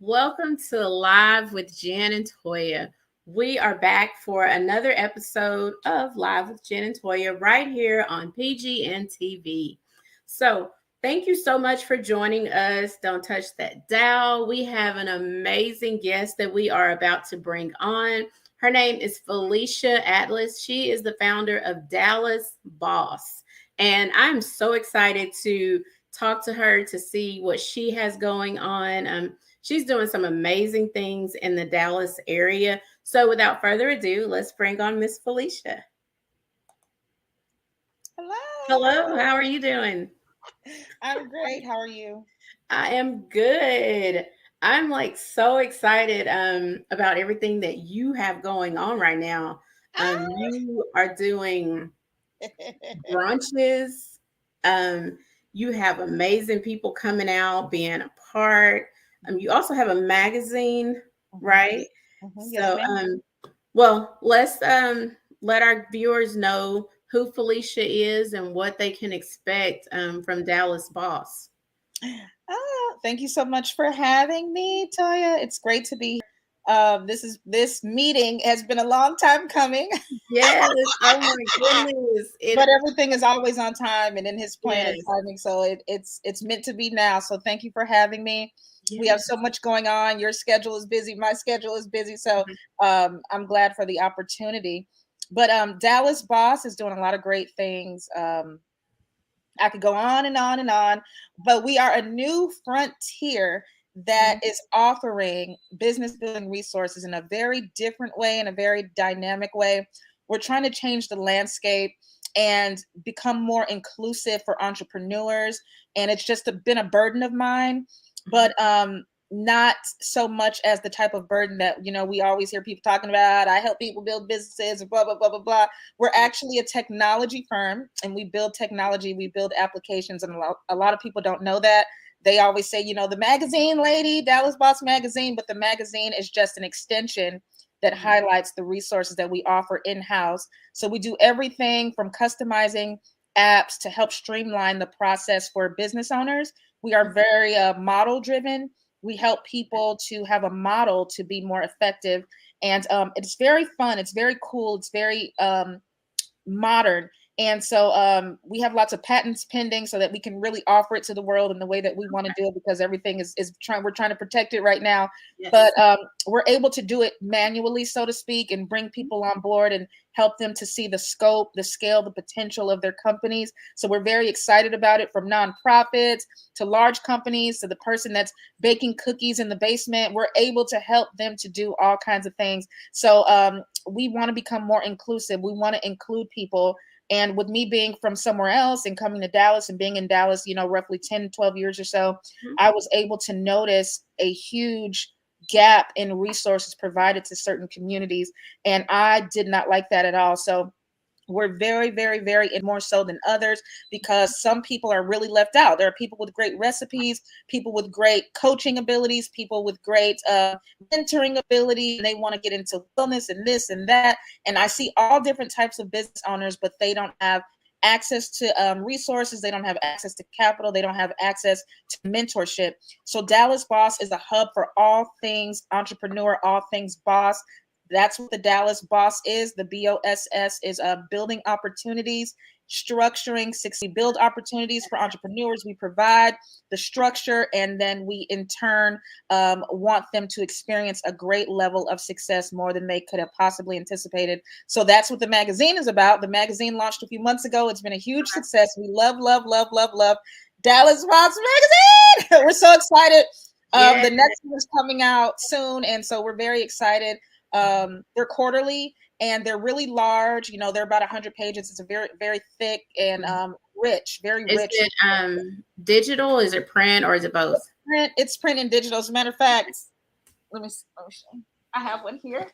Welcome to Live with Jen and Toyia. We are back for another episode of Live with Jen and Toyia right here on PGN TV. So, thank you so much for joining us. Don't touch that dial. We have an amazing guest that we are about to bring on. Her name is Felicia Atlas. She is the founder of Dallas Boss. And I'm so excited to talk to her to see what she has going on. She's doing some amazing things in the Dallas area. So without further ado, let's bring on Miss Felicia. Hello, Hello. how are you doing? I'm great. How are you? I am good. I'm like so excited about everything that you have going on right now. Ah. You are doing brunches. Um, you have amazing people coming out, being a part. You also have a magazine, right? Yes. Yes, So, ma'am. well, let's let our viewers know who Felicia is and what they can expect from Dallas Boss. Thank you so much for having me, Toya. It's great to be here. This meeting has been a long time coming, Yes. Oh my goodness. but everything is always on time and in His plan and Yes. timing. So it's meant to be now. So thank you for having me. We have Yes. so much going on. Your schedule is busy. My schedule is busy. So I'm glad for the opportunity. But Dallas Boss is doing a lot of great things. I could go on and on and on, but we are a new frontier that Mhm. is offering business building resources in a very different way, in a very dynamic way. We're trying to change the landscape and become more inclusive for entrepreneurs. And it's just been a burden of mine, but not so much as the type of burden that we always hear people talking about. I help people build businesses and blah blah blah blah blah. We're actually a technology firm, and we build technology, we build applications, and a lot of people don't know that. They always say, the magazine lady, Dallas Boss Magazine, but the magazine is just an extension that Mhm. highlights the resources that we offer in-house. So we do everything from customizing apps to help streamline the process for business owners. We are very model driven. We help people to have a model to be more effective, and it's very fun, it's very cool, it's very modern. And so we have lots of patents pending so that we can really offer it to the world in the way that we want to do it, because everything is trying, we're trying to protect it right now. But Yes. we're able to do it manually, so to speak, and bring people on board and help them to see the scope, the scale, the potential of their companies. So we're very excited about it, from nonprofits to large companies to the person that's baking cookies in the basement. We're able to help them to do all kinds of things. So we want to become more inclusive. We want to include people. And with me being from somewhere else and coming to Dallas and being in Dallas, roughly 10, 12 years or so, Mhm. I was able to notice a huge gap in resources provided to certain communities. And I did not like that at all. So we're very, very, very, and more so than others, because some people are really left out. There are people with great recipes, people with great coaching abilities, people with great mentoring ability, and they want to get into wellness and this and that. And I see all different types of business owners, but they don't have access to resources. They don't have access to capital. They don't have access to mentorship. So Dallas Boss is a hub for all things entrepreneur, all things boss. That's what the Dallas Boss is. The BOSS is building opportunities, structuring success. We build opportunities for entrepreneurs. We provide the structure, and then we in turn want them to experience a great level of success, more than they could have possibly anticipated. So that's what the magazine is about. The magazine launched a few months ago. It's been a huge success. We love, love, love, love, love Dallas Boss Magazine. We're so excited. Yes. The next one is coming out soon, and so we're very excited. They're quarterly, and they're really large. They're about 100 pages. It's a very, very thick and rich, very Is rich. it digital? Is it print or is it both? It's print and digital. As a matter of fact, let me show you. I have one here.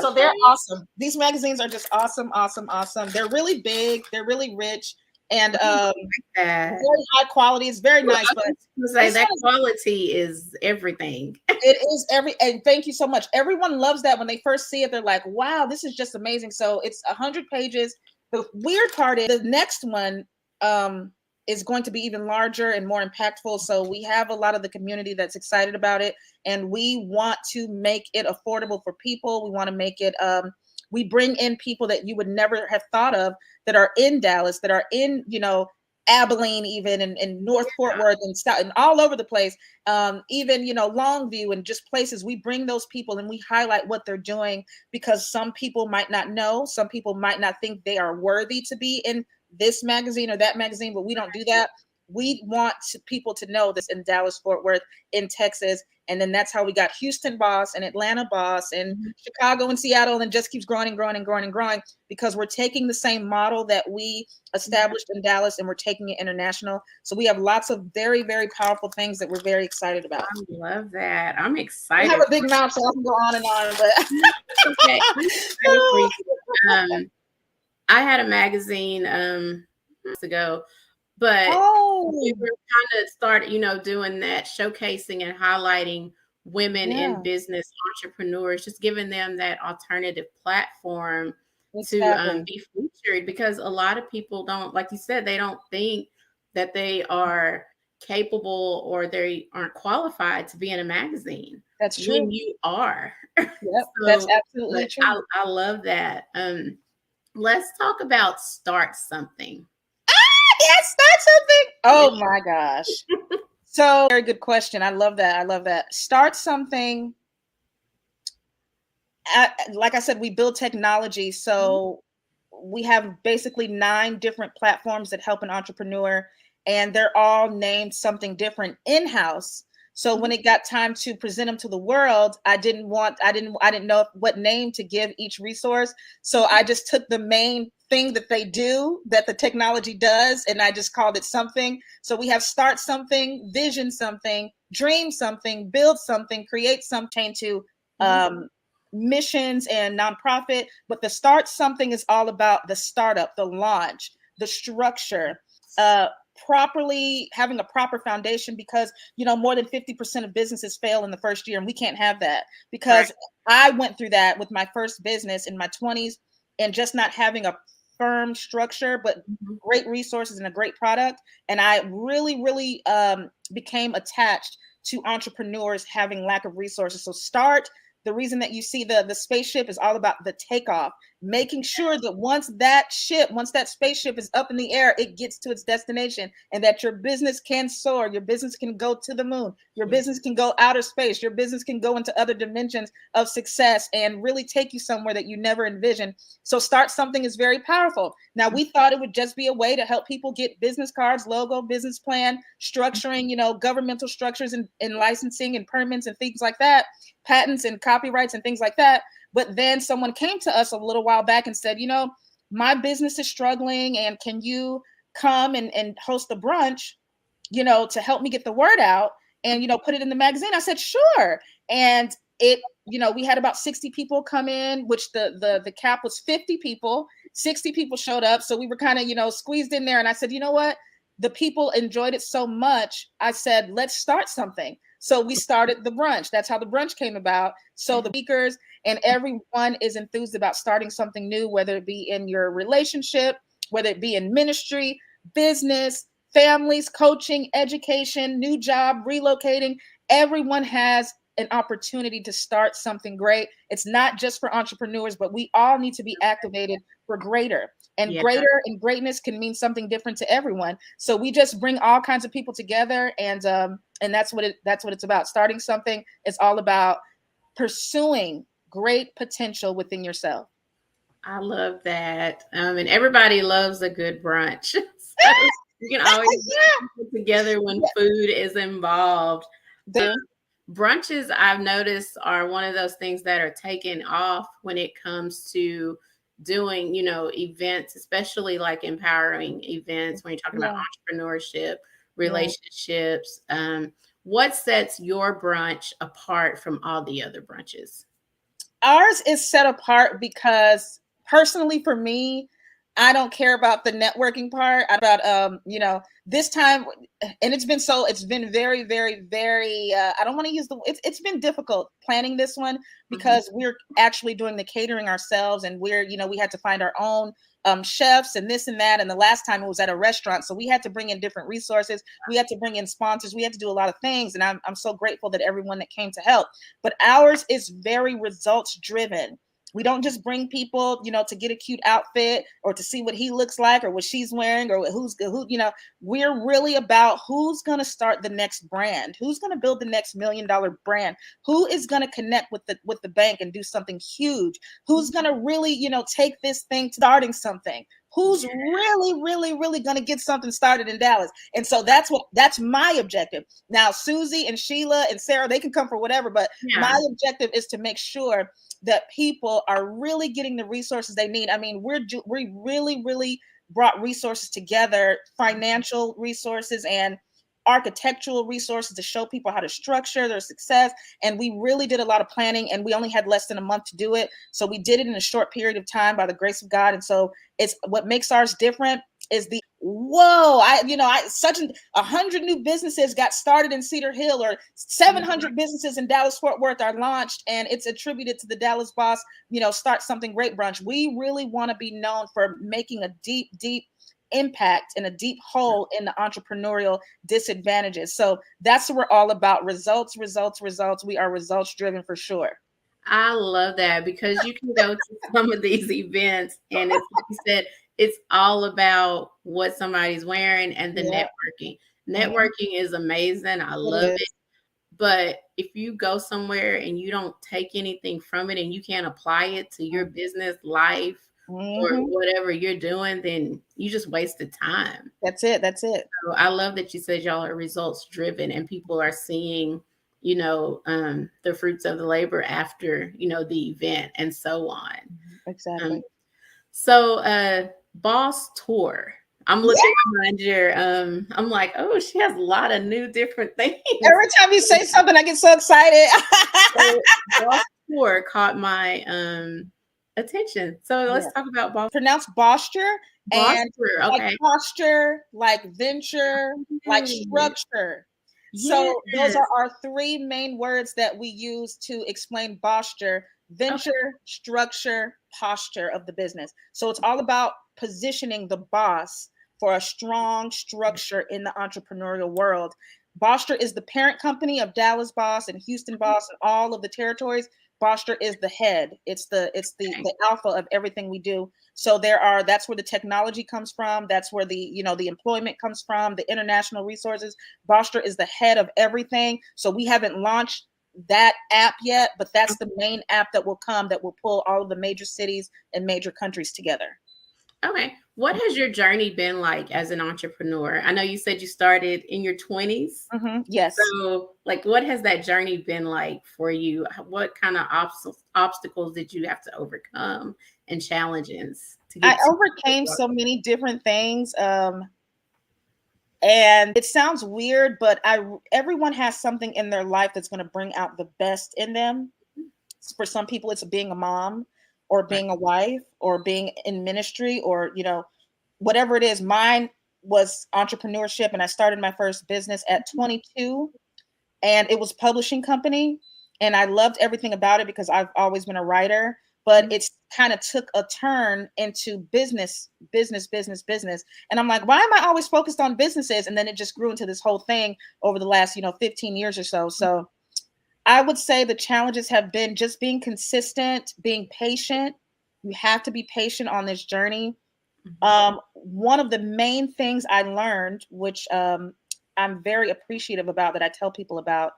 So they're Okay. awesome. These magazines are just awesome, awesome, awesome. They're really big. They're really rich, and Ooh, I like that. very high quality. It's very Well, nice, I but was gonna say this that one is. quality is everything. It is and thank you so much. Everyone loves that when they first see it. They're like, "Wow, this is just amazing." So it's 100 pages. The weird part is the next one um, is going to be even larger and more impactful. So we have a lot of the community that's excited about it, and we want to make it affordable for people. We want to make it, we bring in people that you would never have thought of that are in Dallas, that are in, Abilene, even in North Fort Worth and all over the place, even, Longview and just places. We bring those people and we highlight what they're doing, because some people might not know, some people might not think they are worthy to be in this magazine or that magazine, but we don't do that. We want people to know this in Dallas, Fort Worth, in Texas. And then that's how we got Houston boss and Atlanta boss and Chicago and Seattle, and just keeps growing and growing and growing and growing, because we're taking the same model that we established in Dallas and we're taking it international. So we have lots of very, very powerful things that we're very excited about. I love that. I'm excited. I have a big mouth, so I can go on and on, but okay. I had a magazine months ago, but we were kind of started, doing that, showcasing and highlighting women in business, entrepreneurs, just giving them that alternative platform to be featured, because a lot of people don't, like you said, they don't think that they are capable or they aren't qualified to be in a magazine. That's true. When you are. Yep, so, that's absolutely true. I love that. Let's talk about start something. Yes, start something. Oh my gosh. So very good question. I love that. I love that. Start something. Like I said, we build technology. So we have basically 9 different platforms that help an entrepreneur, and they're all named something different in-house. So when it got time to present them to the world, I didn't know what name to give each resource. So I just took the main thing that they do, that the technology does, and I just called it something. So we have start something, vision something, dream something, build something, create something, to missions and nonprofit. But the start something is all about the startup, the launch, the structure, properly having a proper foundation, because more than 50% of businesses fail in the first year, and we can't have that, because I went through that with my first business in my 20s, and just not having a firm structure, but great resources and a great product. And I really, really became attached to entrepreneurs having lack of resources. So start. The reason that you see the spaceship is all about the takeoff, making sure that once that spaceship is up in the air, it gets to its destination, and that your business can soar, your business can go to the moon, your business can go outer space, your business can go into other dimensions of success and really take you somewhere that you never envisioned. So start something is very powerful. Now, we thought it would just be a way to help people get business cards, logo, business plan, structuring, governmental structures and licensing and permits and things like that, patents and copyrights and things like that. But then someone came to us a little while back and said, my business is struggling, and can you come and host a brunch, to help me get the word out and, put it in the magazine? I said, sure. And it, we had about 60 people come in, which the cap was 50 people, 60 people showed up. So we were kind of, squeezed in there. And I said, you know what? The people enjoyed it so much. I said, let's start something. So we started the brunch. That's how the brunch came about. So the speakers and everyone is enthused about starting something new, whether it be in your relationship, whether it be in ministry, business, families, coaching, education, new job, relocating. Everyone has an opportunity to start something great. It's not just for entrepreneurs, but we all need to be activated for greater. And greater and greatness can mean something different to everyone. So we just bring all kinds of people together, and that's what it's about. Starting something is all about pursuing great potential within yourself. I love that. And everybody loves a good brunch. So you can always get together when food is involved. Brunches, I've noticed, are one of those things that are taken off when it comes to doing, events, especially like empowering events when you're talking about entrepreneurship, relationships. What sets your brunch apart from all the other brunches? Ours is set apart because personally for me, I don't care about the networking part. About this time, and it's been very, very, very. I don't want to use the. It's been difficult planning this one because we're actually doing the catering ourselves, and we had to find our own chefs and this and that. And the last time it was at a restaurant, so we had to bring in different resources. We had to bring in sponsors. We had to do a lot of things, and I'm so grateful that everyone that came to help. But ours is very results driven. We don't just bring people, to get a cute outfit or to see what he looks like or what she's wearing or who, we're really about who's going to start the next brand, who's going to build the next $1 million brand, who is going to connect with the bank and do something huge, who's going to really, take this thing to starting something, who's really, really, really going to get something started in Dallas. And so that's my objective. Now, Susie and Sheila and Sarah, they can come for whatever, but my objective is to make sure that people are really getting the resources they need. I mean, we really, really brought resources together, financial resources and architectural resources to show people how to structure their success. And we really did a lot of planning, and we only had less than a month to do it. So we did it in a short period of time by the grace of God. And so it's what makes ours different is the 100 new businesses got started in Cedar Hill, or 700 businesses in Dallas Fort Worth are launched, and it's attributed to the Dallas Boss, Start Something Great brunch. We really want to be known for making a deep, deep impact and a deep hole in the entrepreneurial disadvantages. So that's what we're all about. Results, results, results. We are results driven for sure. I love that, because you can go to some of these events and it's like you said, it's all about what somebody's wearing and the networking. Networking is amazing. I love it. But if you go somewhere and you don't take anything from it and you can't apply it to your business life or whatever you're doing, then you just wasted time. That's it. So I love that you said y'all are results driven and people are seeing, the fruits of the labor after, the event and so on. Exactly. So Boss Tour. I'm looking behind your I'm like, oh, she has a lot of new different things. Every time you say something, I get so excited. So Boss Tour caught my attention. So let's talk about Boss. Pronounced posture. And okay. Like posture, like venture, like structure. So those are our three main words that we use to explain posture: venture, structure, posture of the business. So it's all about positioning the boss for a strong structure in the entrepreneurial world. Posture is the parent company of Dallas Boss and Houston Boss and all of the territories. Posture is the head. It's the alpha of everything we do. So that's where the technology comes from. That's where the employment comes from, the international resources. Posture is the head of everything. So we haven't launched that app yet, but that's the main app that will come, that will pull all of the major cities and major countries together. Okay. What has your journey been like as an entrepreneur? I know you said you started in your 20s. Yes. So, what has that journey been like for you? What kind of obstacles did you have to overcome and challenges? I overcame so many different things. And it sounds weird, but everyone has something in their life that's going to bring out the best in them. For some people, it's being a mom, or being a wife, or being in ministry, or, whatever it is. Mine was entrepreneurship, and I started my first business at 22, and it was a publishing company, and I loved everything about it because I've always been a writer, but it's kind of took a turn into business. And I'm like, why am I always focused on businesses? And then it just grew into this whole thing over the last, 15 years or so. So I would say the challenges have been just being consistent, being patient. You have to be patient on this journey. One of the main things I learned, which I'm very appreciative about, that I tell people about,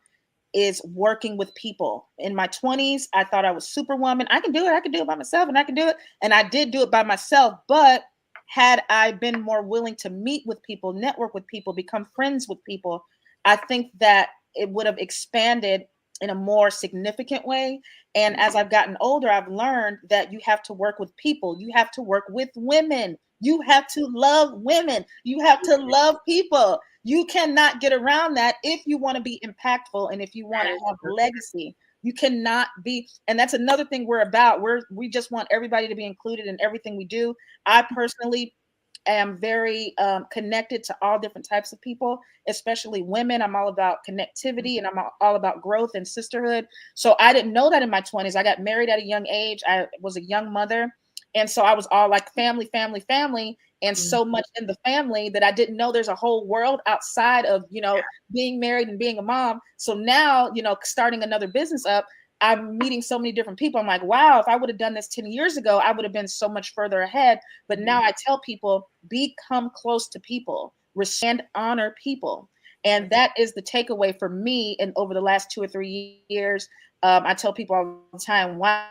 is working with people. In my 20s, I thought I was superwoman. I can do it by myself, and I can do it. And I did do it by myself. But had I been more willing to meet with people, network with people, become friends with people, I think that it would have expanded in a more significant way. And as I've gotten older, I've learned that you have to work with people. You have to work with women. You have to love women. You have to love people. You cannot get around that if you want to be impactful and if you want to have legacy. You cannot be, and that's another thing we're about. We just want everybody to be included in everything we do. I personally am very connected to all different types of people, especially women. I'm all about connectivity and I'm all about growth and sisterhood. So I didn't know that in my 20s. I got married at a young age. I was a young mother. And so I was all like family, family, family, and so much in the family that I didn't know there's a whole world outside of, being married and being a mom. So now, starting another business up, I'm meeting so many different people. I'm like, wow, if I would have done this 10 years ago, I would have been so much further ahead. But now I tell people, become close to people, and honor people. And that is the takeaway for me. And over the last 2 or 3 years, I tell people all the time, wow,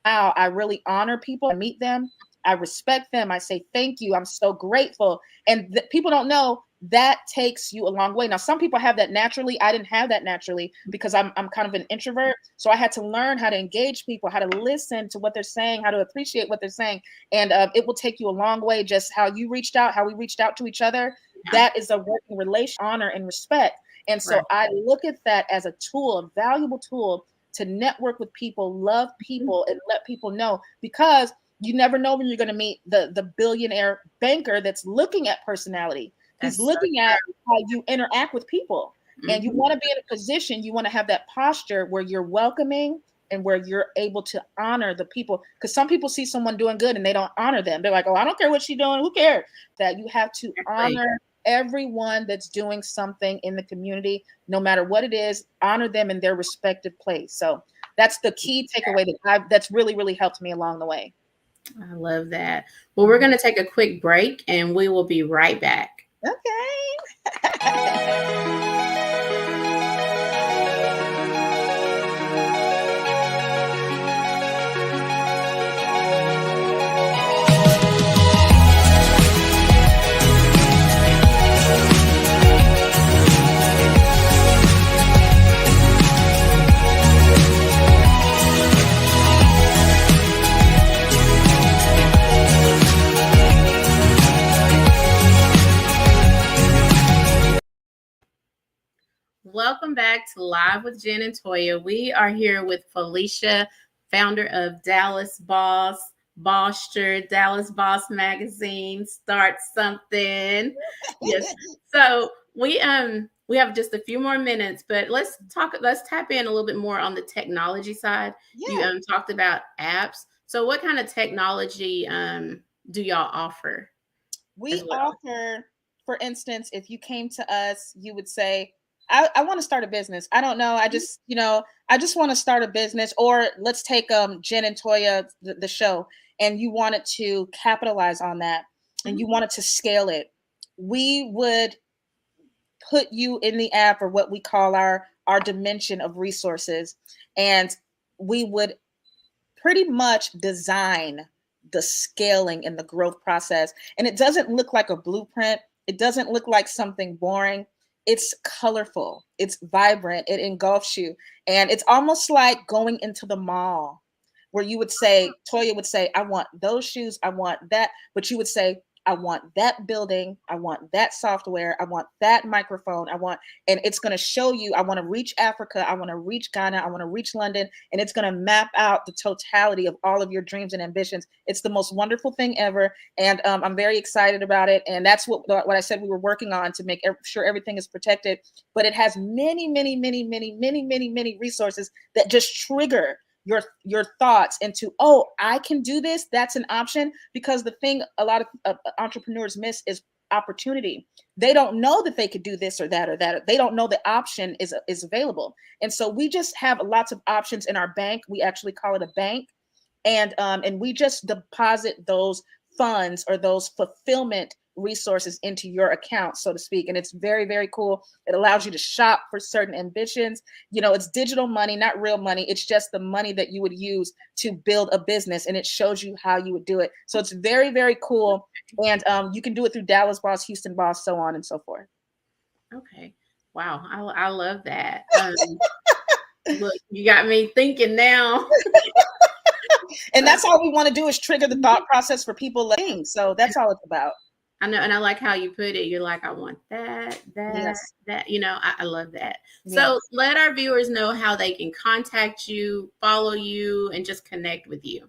I really honor people. I meet them. I respect them. I say, thank you. I'm so grateful. And people don't know that takes you a long way. Now, some people have that naturally. I didn't have that naturally because I'm kind of an introvert. So I had to learn how to engage people, how to listen to what they're saying, how to appreciate what they're saying. And it will take you a long way. Just how you reached out, how we reached out to each other. That is a working relation, honor and respect. And so I look at that as a tool, a valuable tool to network with people, love people, and let people know, because you never know when you're going to meet the billionaire banker that's looking at personality. He's looking at how you interact with people. And you want to be in a position, you want to have that posture where you're welcoming and where you're able to honor the people. Because some people see someone doing good and they don't honor them. They're like, oh, I don't care what she's doing. Who cares? That you have to honor everyone that's doing something in the community, no matter what it is, honor them in their respective place. So that's the key takeaway that's really, really helped me along the way. I love that. Well, we're going to take a quick break and we will be right back. Okay. Welcome back to Live with Jen and Toyia. We are here with Felicia, founder of Dallas Boss, Bosster, Dallas Boss Magazine, Start Something. Yes. So we have just a few more minutes, but let's tap in a little bit more on the technology side. You talked about apps. So what kind of technology do y'all offer? We offer, for instance, if you came to us, you would say, I want to start a business. I don't know. I just want to start a business. Or let's take Jen and Toyia, the show, and you wanted to capitalize on that and you wanted to scale it. We would put you in the app, or what we call our dimension of resources. And we would pretty much design the scaling and the growth process. And it doesn't look like a blueprint. It doesn't look like something boring. It's colorful, it's vibrant, it engulfs you. And it's almost like going into the mall where you would say, Toyia would say, I want those shoes, I want that. But you would say, I want that building, I want that software, I want that microphone, and it's going to show you, I want to reach Africa, I want to reach Ghana, I want to reach London, and it's going to map out the totality of all of your dreams and ambitions. It's the most wonderful thing ever, and I'm very excited about it, and that's what I said we were working on, to make sure everything is protected. But it has many, many, many, many, many, many, many resources that just trigger your thoughts into, oh, I can do this. That's an option. Because the thing a lot of entrepreneurs miss is opportunity. They don't know that they could do this or that or that. They don't know the option is available. And so we just have lots of options in our bank. We actually call it a bank. And we just deposit those funds or those fulfillment resources into your account, so to speak. And it's very, very cool. It allows you to shop for certain ambitions. It's digital money, not real money. It's just the money that you would use to build a business, and it shows you how you would do it. So it's very, very cool. And you can do it through Dallas Boss, Houston Boss, so on and so forth. Okay. Wow. I love that. Look, you got me thinking now. And that's all we want to do, is trigger the thought process for people. So that's all it's about. I know, and I like how you put it. You're like, I want that, Yes. that. I love that. Yes. So let our viewers know how they can contact you, follow you, and just connect with you.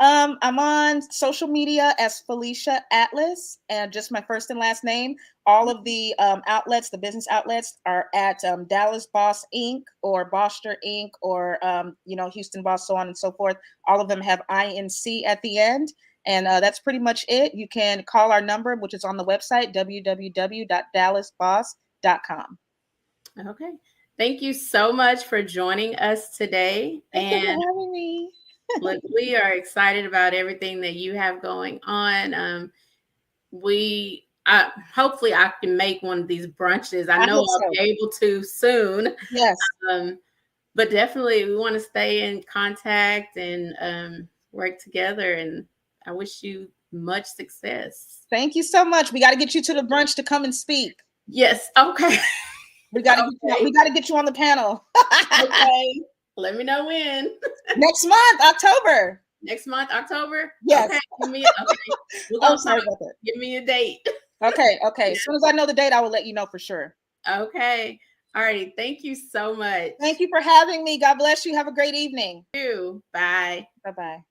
I'm on social media as Felicia Atlas, and just my first and last name. All of the outlets, the business outlets, are at Dallas Boss Inc. or Boster Inc. or Houston Boss, so on and so forth. All of them have INC at the end, and that's pretty much it. You can call our number, which is on the website www.dallasboss.com. Okay. Thank you so much for joining us today. Thank you for And having me. look, we are excited about everything that you have going on. Hopefully I can make one of these brunches. I I know hope I'll so. be able to soon. Yes. But definitely we want to stay in contact and work together. And I wish you much success. Thank you so much. We got to get you to the brunch to come and speak. Yes. Okay. We got to get you on the panel. Okay. Let me know when. Next month, October. Next month, October? Yes. Okay. We're I'm gonna sorry about that. Give me a date. Okay. As soon as I know the date, I will let you know for sure. Okay. All righty. Thank you so much. Thank you for having me. God bless you. Have a great evening. Bye. Bye-bye.